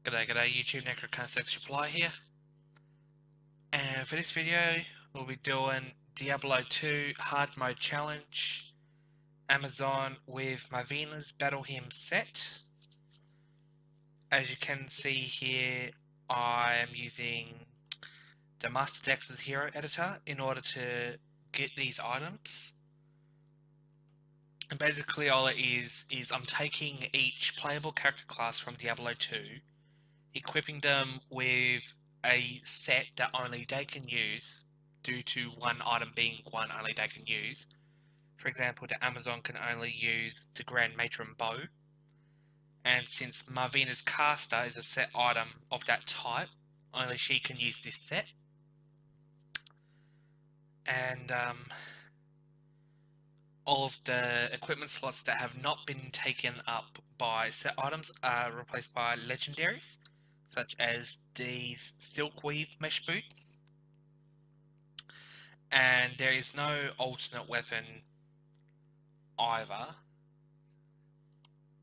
G'day YouTube, NecroarcanistXIII here. And for this video, we'll be doing Diablo 2 Hard Mode Challenge, Amazon with Marvina's Battle Hymn set. As you can see here, I am using the Master Dex's Hero Editor in order to get these items. And basically all it is I'm taking each playable character class from Diablo 2, equipping them with a set that only they can use due to one item being one only they can use. For example, the Amazon can only use the Grand Matron Bow, and since Marvina's Caster is a set item of that type, only she can use this set. And all of the equipment slots that have not been taken up by set items are replaced by legendaries, such as these Silkweave mesh boots. And there is no alternate weapon either.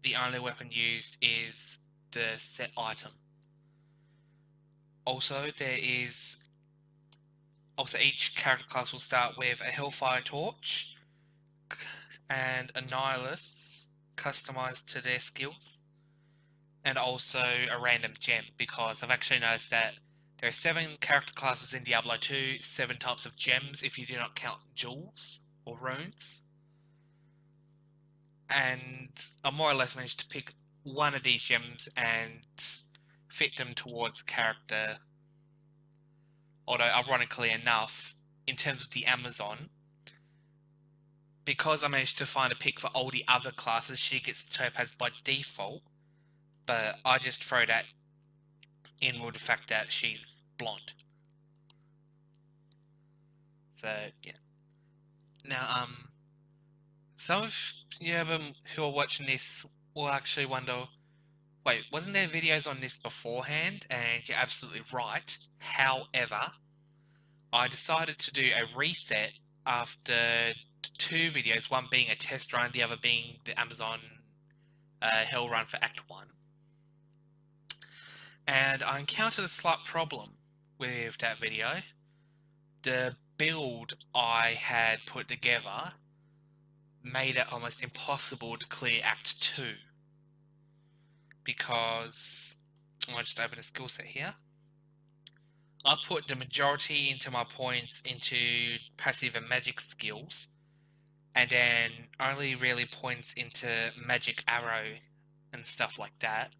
The only weapon used is the set item. Also, each character class will start with a Hellfire Torch and a Nihilus customized to their skills, and also a random gem, because I've actually noticed that there are 7 character classes in Diablo 2, 7 types of gems if you do not count jewels or runes. And I more or less managed to pick one of these gems and fit them towards character. Although, ironically enough, in terms of the Amazon, because I managed to find a pick for all the other classes, she gets Topaz by default, but I just throw that in with the fact that she's blonde. So, yeah. Now, some of you who are watching this will actually wonder, wait, wasn't there videos on this beforehand? And you're absolutely right. However, I decided to do a reset after 2 videos, one being a test run, the other being the Amazon Hell run for Act 1. And I encountered a slight problem with that video. The build I had put together made it almost impossible to clear Act 2. Because, I'll just open a skill set here. I put the majority into my points into passive and magic skills, and then only really points into magic arrow and stuff like that.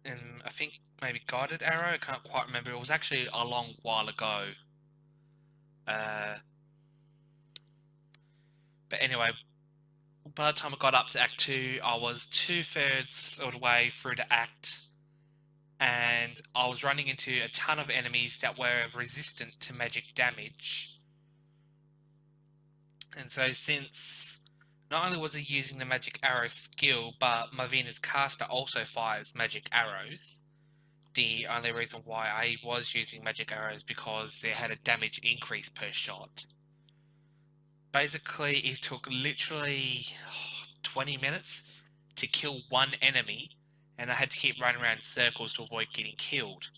And I think maybe guided arrow, I can't quite remember. It was actually a long while ago. But anyway, by the time I got up to Act 2, I was 2/3 of the way through the act, and I was running into a ton of enemies that were resistant to magic damage. And so since not only was he using the magic arrow skill, but Marvina's caster also fires magic arrows, the only reason why I was using magic arrows because they had a damage increase per shot. Basically, it took literally 20 minutes to kill one enemy, and I had to keep running around in circles to avoid getting killed.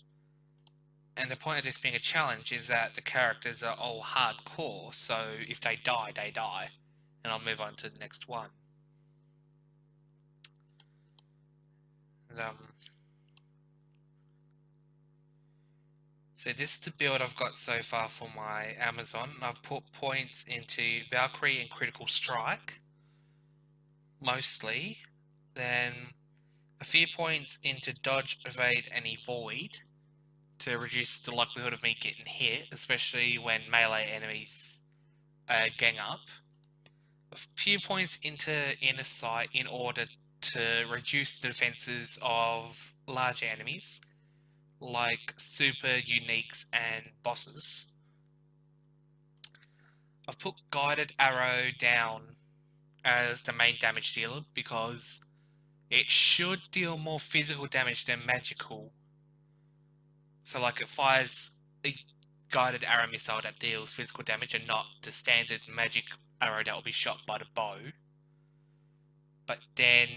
And the point of this being a challenge is that the characters are all hardcore, so if they die, they die. And I'll move on to the next one. So this is the build I've got so far for my Amazon. I've put points into Valkyrie and Critical Strike, mostly. Then a few points into Dodge, Evade, and Avoid to reduce the likelihood of me getting hit, especially when melee enemies gang up. A few points into Inner Sight in order to reduce the defenses of larger enemies, like super uniques and bosses. I've put Guided Arrow down as the main damage dealer because it should deal more physical damage than magical. So like it fires a guided arrow missile that deals physical damage and not the standard magic arrow that will be shot by the bow. But then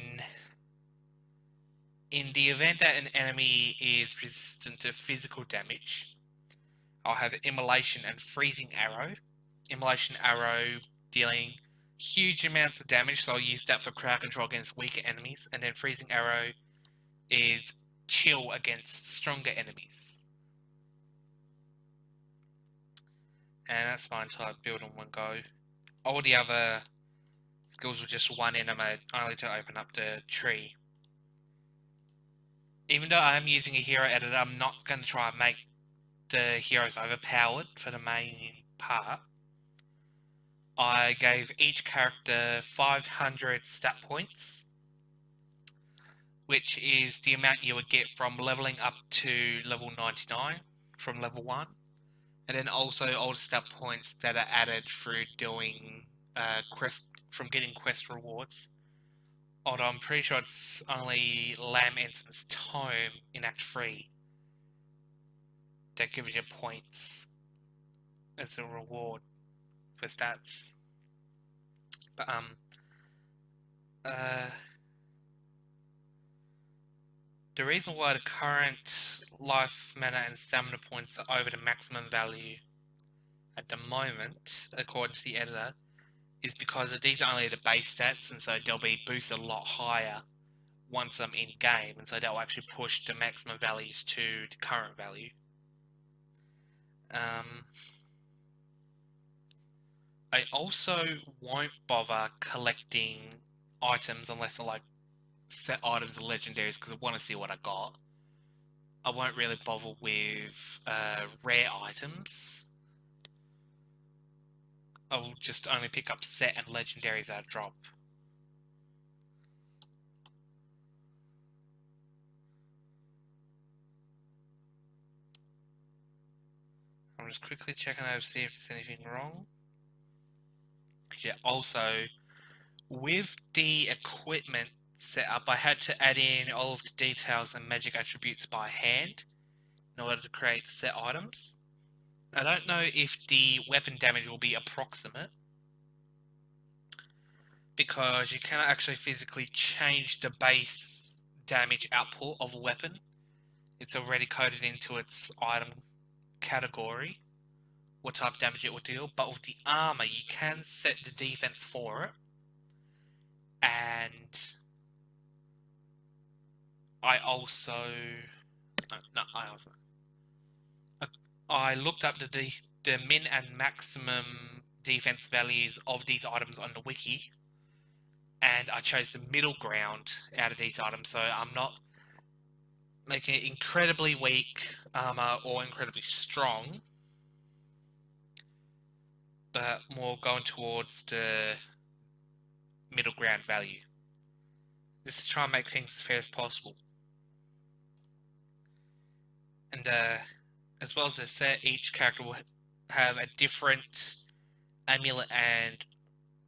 In the event that an enemy is resistant to physical damage, I'll have Immolation and Freezing Arrow. Immolation Arrow dealing huge amounts of damage, so I'll use that for crowd control against weaker enemies, and then Freezing Arrow is chill against stronger enemies. And that's my entire build in one go. All the other skills were just one enemy, only to open up the tree. Even though I'm using a hero editor, I'm not going to try and make the heroes overpowered for the main part. I gave each character 500 stat points, which is the amount you would get from leveling up to level 99 from level 1. And then also all the stat points that are added through doing getting quest rewards. Although I'm pretty sure it's only Lamb Ensign's Tome in Act 3 that gives you points as a reward for stats. But the reason why the current life, mana, and stamina points are over the maximum value at the moment, according to the editor, is because these are only the base stats, and so they'll be boosted a lot higher once I'm in game, and so they'll actually push the maximum values to the current value. I also won't bother collecting items unless they're like set items and legendaries, because I want to see what I got. I won't really bother with rare items. I'll just only pick up set and legendaries that drop. I'm just quickly checking over to see if there's anything wrong. Yeah, also, with the equipment setup, I had to add in all of the details and magic attributes by hand in order to create set items. I don't know if the weapon damage will be approximate, because you cannot actually physically change the base damage output of a weapon. It's already coded into its item category, what type of damage it will deal, but with the armor you can set the defense for it. And I looked up the min and maximum defense values of these items on the wiki, and I chose the middle ground out of these items, so I'm not making it incredibly weak armor or incredibly strong, but more going towards the middle ground value. Just to try and make things as fair as possible. And as well as the set, each character will have a different amulet and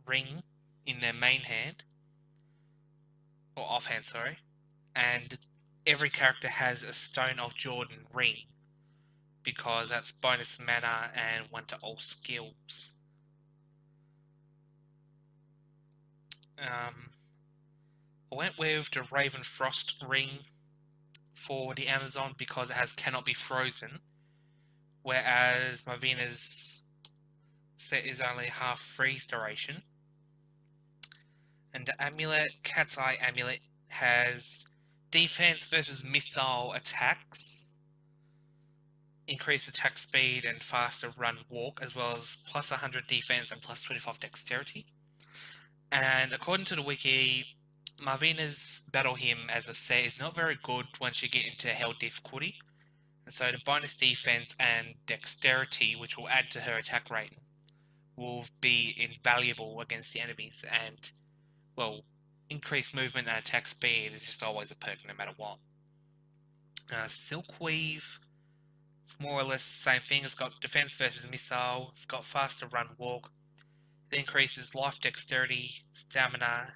ring in their main hand, or offhand, sorry, and every character has a Stone of Jordan ring, because that's bonus mana and one to all skills. I went with the Raven Frost ring for the Amazon because it has cannot be frozen, whereas Marvina's set is only half freeze duration. And the amulet, Cat's Eye amulet, has defense versus missile attacks, increased attack speed and faster run walk, as well as plus 100 defense and plus 25 dexterity. And according to the wiki, Marvina's Battle Hymn as a set is not very good once you get into hell difficulty, and so the bonus defense and dexterity, which will add to her attack rating, will be invaluable against the enemies, and, well, increased movement and attack speed is just always a perk no matter what. Silkweave, it's more or less the same thing. It's got defense versus missile, it's got faster run walk, it increases life, dexterity, stamina,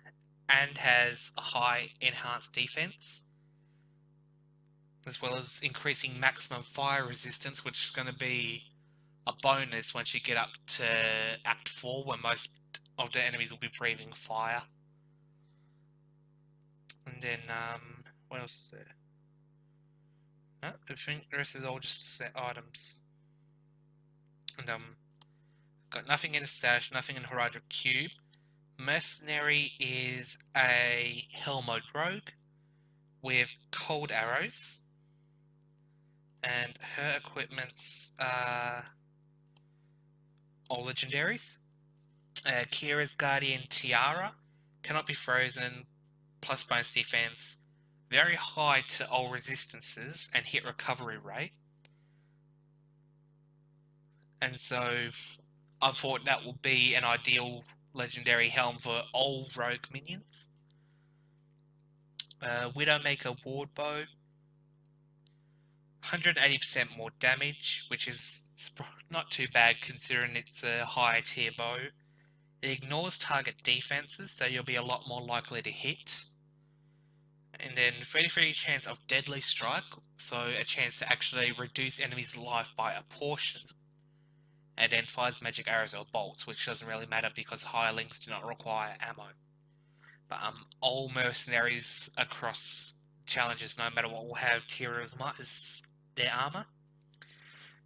and has a high enhanced defense, as well as increasing maximum fire resistance, which is going to be a bonus once you get up to Act 4, where most of the enemies will be breathing fire. And then What else is there? No, I think the rest is all just set items. And got nothing in the stash, nothing in the Horizon Cube. Mercenary is a Hell Mode rogue with cold arrows, and her equipments are all legendaries. Kira's Guardian Tiara cannot be frozen, plus bonus defense, very high to all resistances and hit recovery rate. And so I thought that would be an ideal legendary helm for all rogue minions. Widowmaker Ward Bow, 180% more damage, which is not too bad considering it's a higher tier bow. It ignores target defenses, so you'll be a lot more likely to hit. And then 33 chance of deadly strike, so a chance to actually reduce enemies' life by a portion. And then fires magic arrows or bolts, which doesn't really matter because hirelings do not require ammo. But all mercenaries across challenges, no matter what, will have Tira's Might as their armor.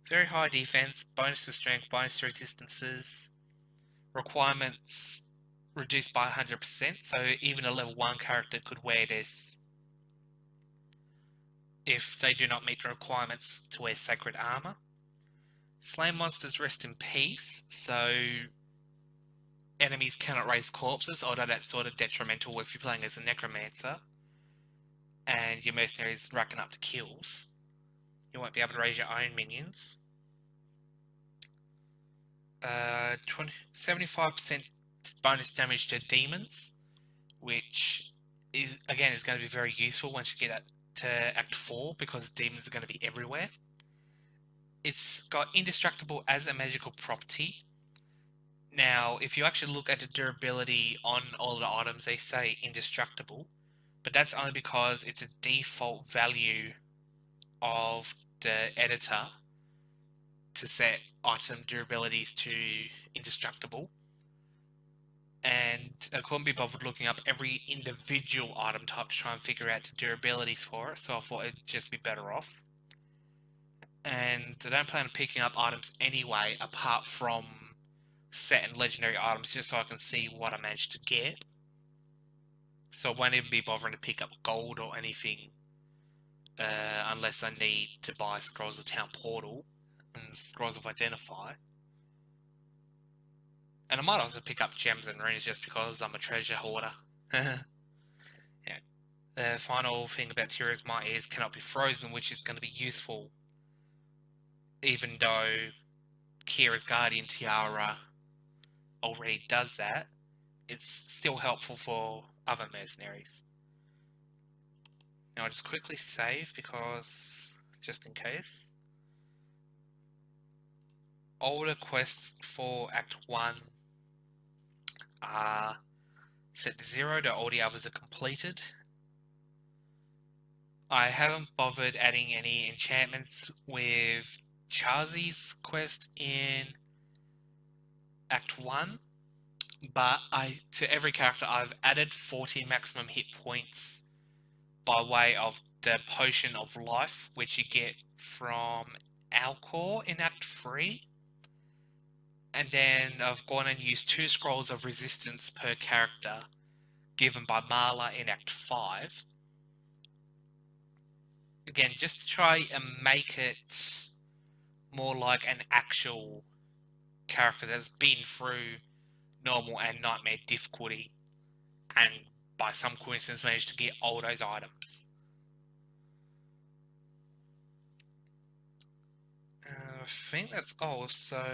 Very high defense, bonus to strength, bonus to resistances. Requirements reduced by 100%, so even a level 1 character could wear this if they do not meet the requirements to wear sacred armor. Slain monsters rest in peace, so enemies cannot raise corpses, although that's sort of detrimental if you're playing as a necromancer and your mercenaries racking up the kills. You won't be able to raise your own minions. 75% bonus damage to demons, which is going to be very useful once you get to Act 4 because demons are going to be everywhere. It's got indestructible as a magical property. Now, if you actually look at the durability on all of the items, they say indestructible, but that's only because it's a default value of the editor to set item durabilities to indestructible. And I couldn't be bothered looking up every individual item type to try and figure out the durabilities for it, so I thought it'd just be better off. And I don't plan on picking up items anyway, apart from set and legendary items, just so I can see what I managed to get. So I won't even be bothering to pick up gold or anything, unless I need to buy Scrolls of Town Portal and Scrolls of Identify. And I might also pick up gems and runes just because I'm a treasure hoarder. Yeah. The final thing about Tira's Might is cannot be frozen, which is going to be useful even though Kira's Guardian Tiara already does that. It's still helpful for other mercenaries. Now I'll just quickly save because, just in case. All the quests for Act 1 are set to 0, though all the others are completed. I haven't bothered adding any enchantments with Chazi's quest in Act 1, but to every character I've added 40 maximum hit points by way of the Potion of Life, which you get from Alcor in Act 3. And then I've gone and used 2 Scrolls of Resistance per character given by Marla in Act 5. Again, just to try and make it more like an actual character that's been through normal and nightmare difficulty and by some coincidence managed to get all those items. I think that's all, so...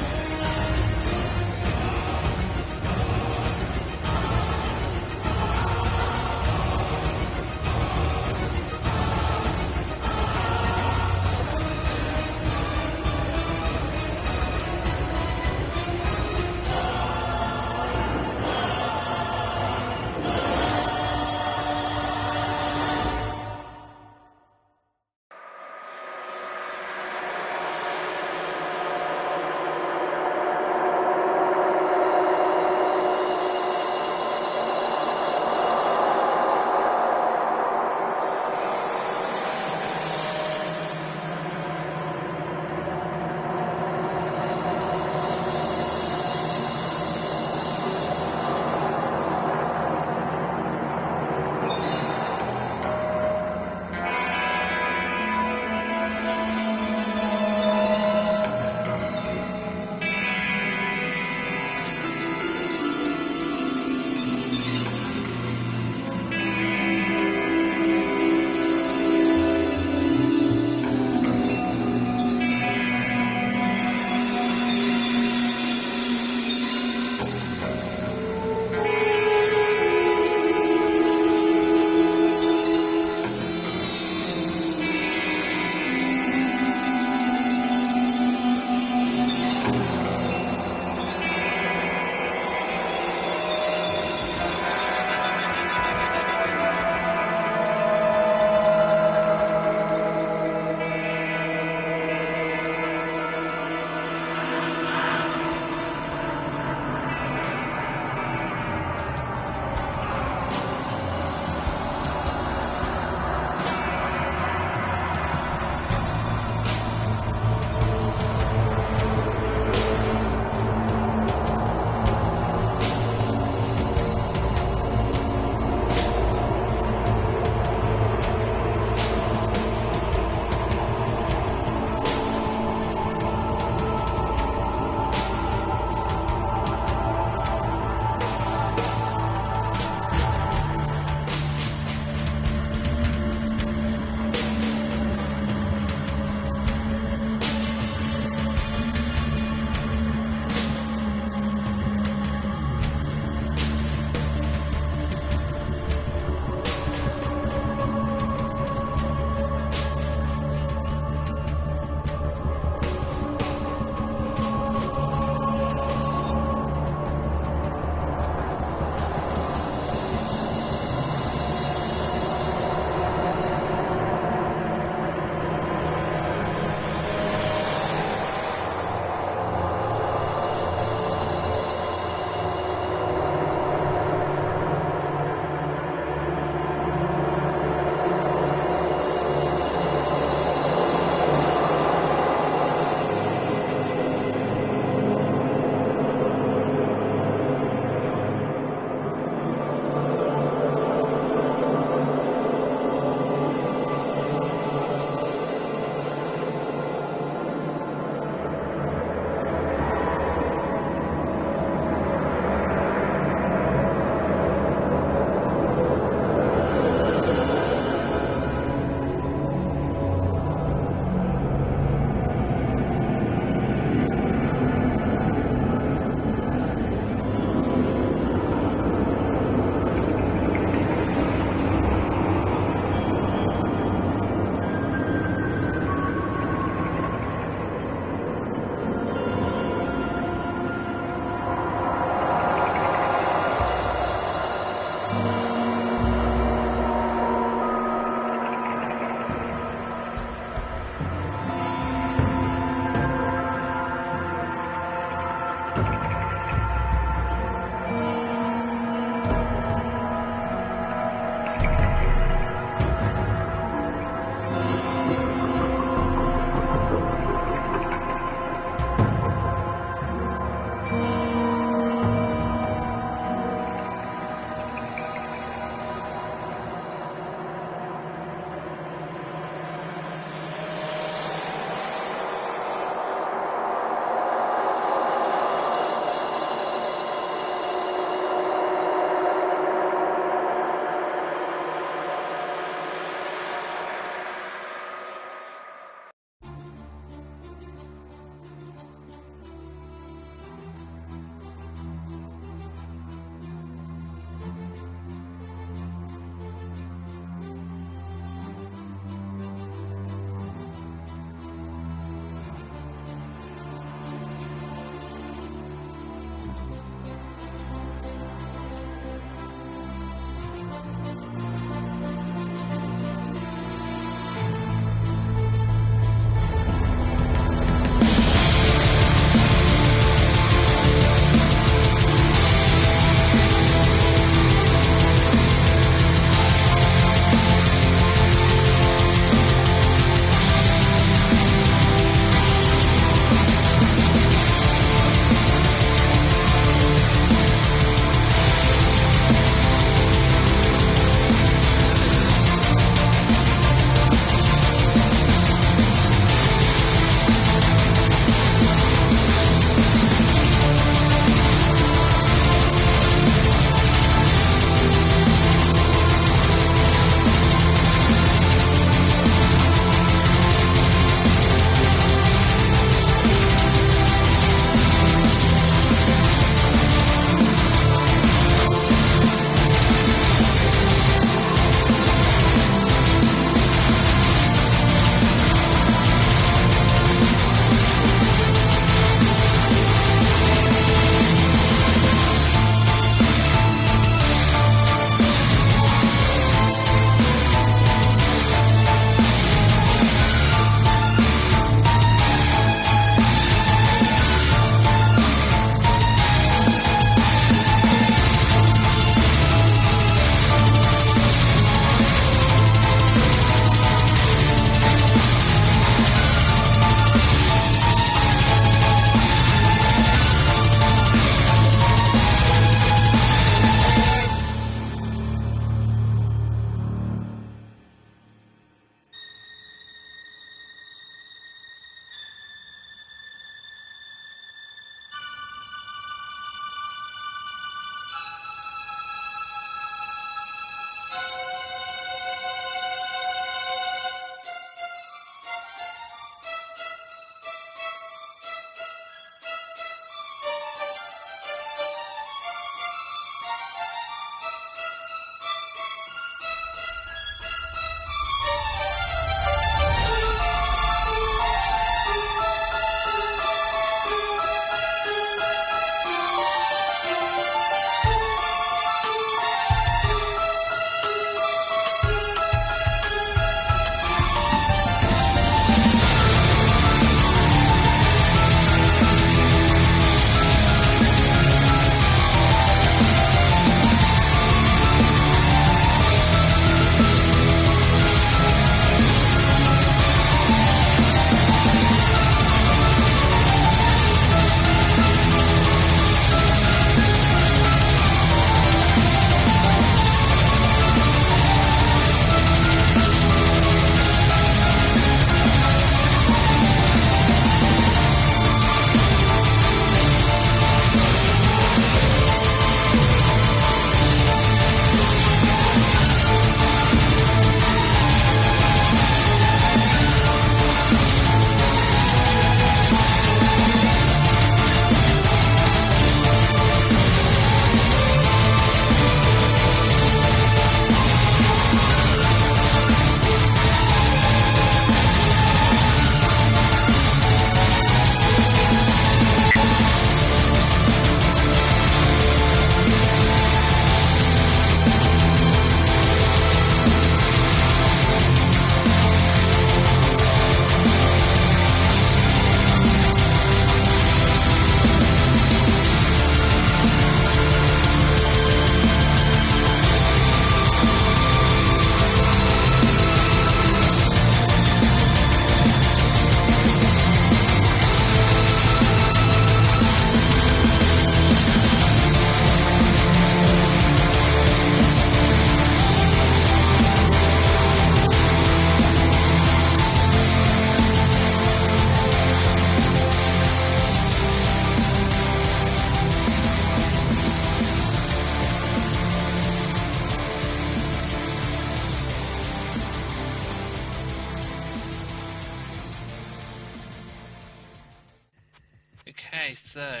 Okay, so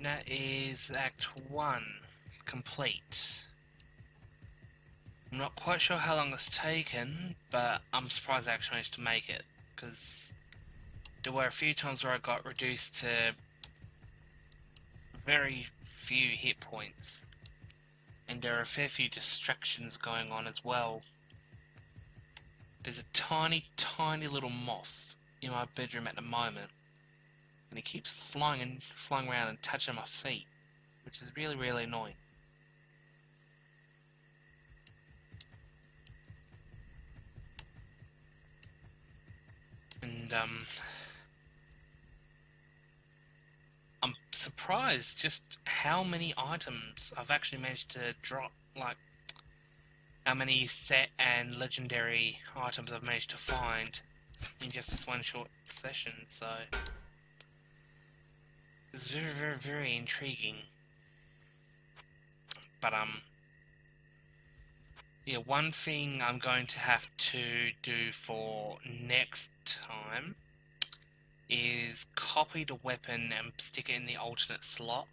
that is Act 1 complete. I'm not quite sure how long it's taken, but I'm surprised I actually managed to make it, because there were a few times where I got reduced to very few hit points, and there are a fair few distractions going on as well. There's a tiny, tiny little moth in my bedroom at the moment, and it keeps flying around and touching my feet, which is really, really annoying. And I'm surprised just how many items I've actually managed to drop, like how many set and legendary items I've managed to find in just this one short session, so it's very, very, very intriguing. But yeah, one thing I'm going to have to do for next time is copy the weapon and stick it in the alternate slot,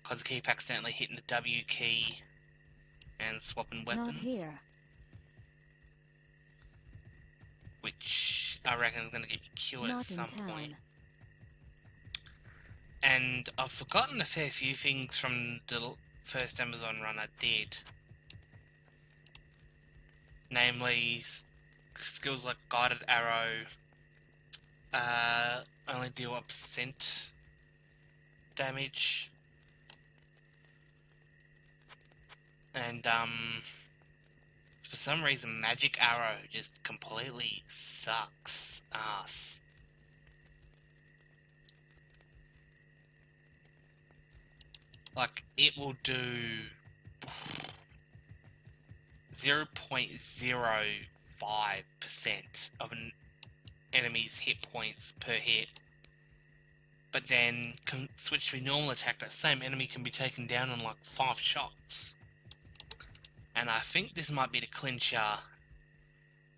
because I keep accidentally hitting the W key and swapping weapons. Not here. Which I reckon is going to get me killed at some point. And I've forgotten a fair few things from the first Amazon run I did. Namely, skills like Guided Arrow only deal up % damage. And for some reason Magic Arrow just completely sucks ass. Like, it will do 0.05% of an enemy's hit points per hit, but then can switch to a normal attack. That same enemy can be taken down in like 5 shots. And I think this might be the clincher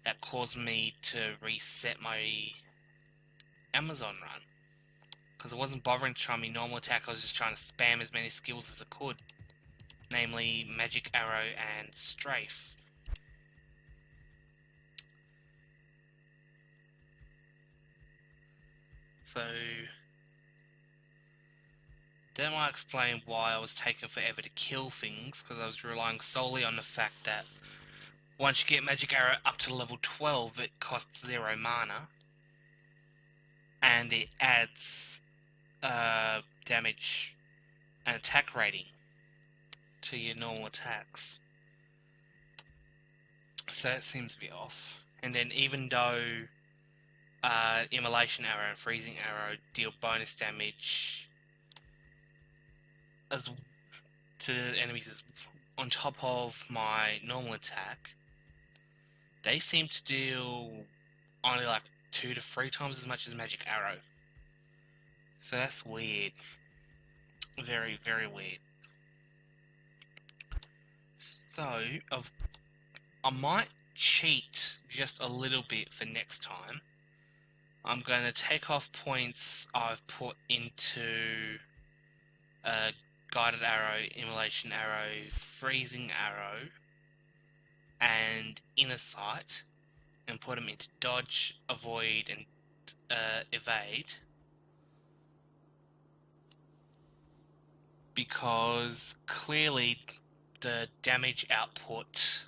that caused me to reset my Amazon run, because I wasn't bothering to try my normal attack. I was just trying to spam as many skills as I could, namely Magic Arrow and Strafe. So that might explain why I was taking forever to kill things, because I was relying solely on the fact that once you get Magic Arrow up to level 12, it costs 0 mana, and it adds damage and attack rating to your normal attacks. So that seems to be off. And then even though Immolation Arrow and Freezing Arrow deal bonus damage as to enemies as on top of my normal attack, they seem to deal only like 2 to 3 times as much as Magic Arrow. So that's weird. Very, very weird. So I might cheat just a little bit for next time. I'm going to take off points I've put into Guided Arrow, Immolation Arrow, Freezing Arrow, and Inner Sight, and put them into Dodge, Avoid, and Evade. Because clearly the damage output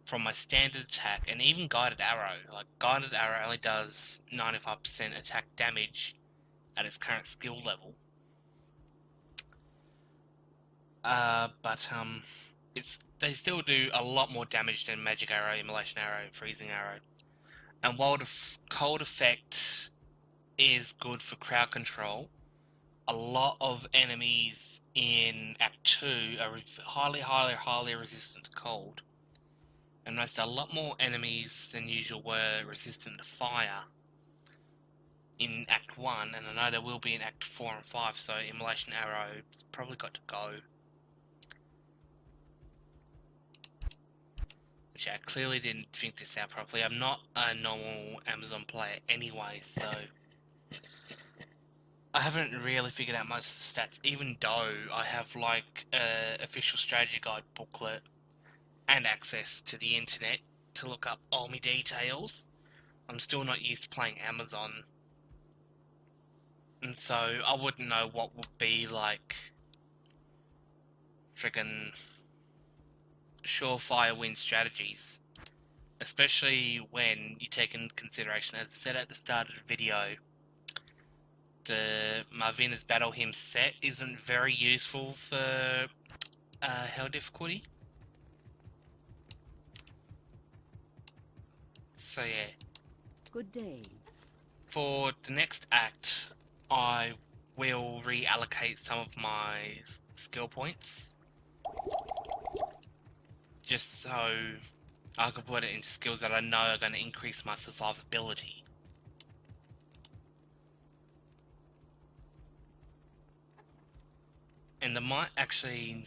from my standard attack, and even Guided Arrow, like Guided Arrow only does 95% attack damage at its current skill level. But they still do a lot more damage than Magic Arrow, Immolation Arrow, Freezing Arrow. And while the cold effect is good for crowd control, a lot of enemies in Act 2 are highly, highly, highly resistant to cold. And noticed a lot more enemies than usual were resistant to fire in Act 1, and I know there will be in Act 4 and 5, so Immolation Arrow's probably got to go. Which I clearly didn't think this out properly. I'm not a normal Amazon player anyway, so I haven't really figured out most of the stats, even though I have like a official strategy guide booklet and access to the internet to look up all my details. I'm still not used to playing Amazon, and so I wouldn't know what would be like friggin' surefire win strategies, especially when you take into consideration, as I said at the start of the video, the Marvina's Battle Hymn set isn't very useful for hell difficulty. So yeah. Good day. For the next act, I will reallocate some of my skill points, just so I can put it into skills that I know are going to increase my survivability. And I might actually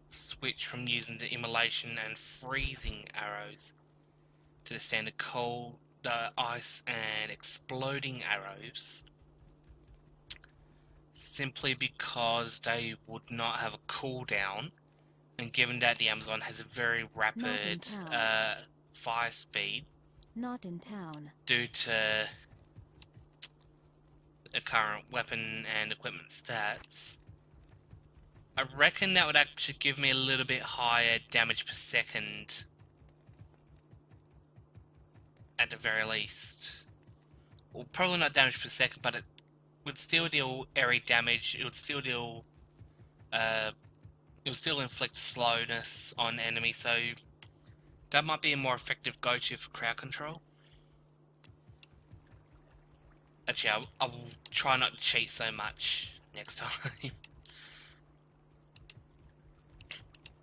switch from using the immolation and freezing arrows to the standard cold, ice and exploding arrows, simply because they would not have a cooldown, and given that the Amazon has a very rapid fire speed, not in town, due to the current weapon and equipment stats, I reckon that would actually give me a little bit higher damage per second, at the very least. Well, probably not damage per second, but it would still deal area damage. It would still deal, it would still inflict slowness on enemies, so that might be a more effective go-to for crowd control. Actually, I will try not to cheat so much next time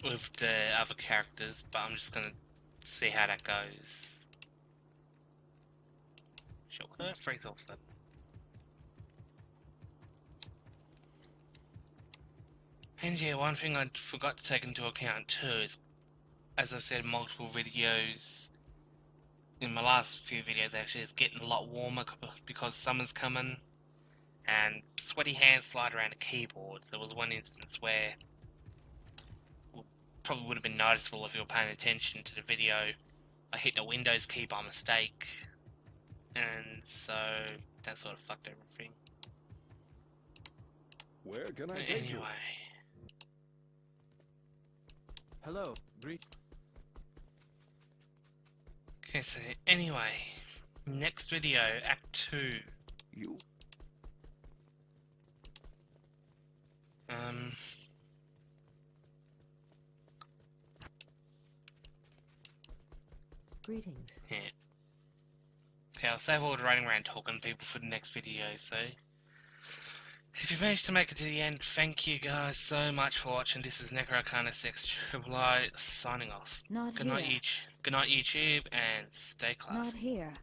with the other characters, but I'm just gonna see how that goes. Sure, freeze off that. And yeah, one thing I forgot to take into account too is, as I've said in multiple videos, in my last few videos actually, it's getting a lot warmer because summer's coming, and sweaty hands slide around the keyboard. There was one instance where, probably would have been noticeable if you were paying attention to the video, I hit the Windows key by mistake, and so that sort of fucked everything. Where can I take you? Anyway. Hello, greet. Okay, so anyway, next video, Act 2. You? Greetings. Yeah. Okay, I'll save all the running around talking to people for the next video, so if you've managed to make it to the end, thank you guys so much for watching. This is NecroarcanistXIII signing off. Not Good here. night, YouTube, and stay classy. Not here.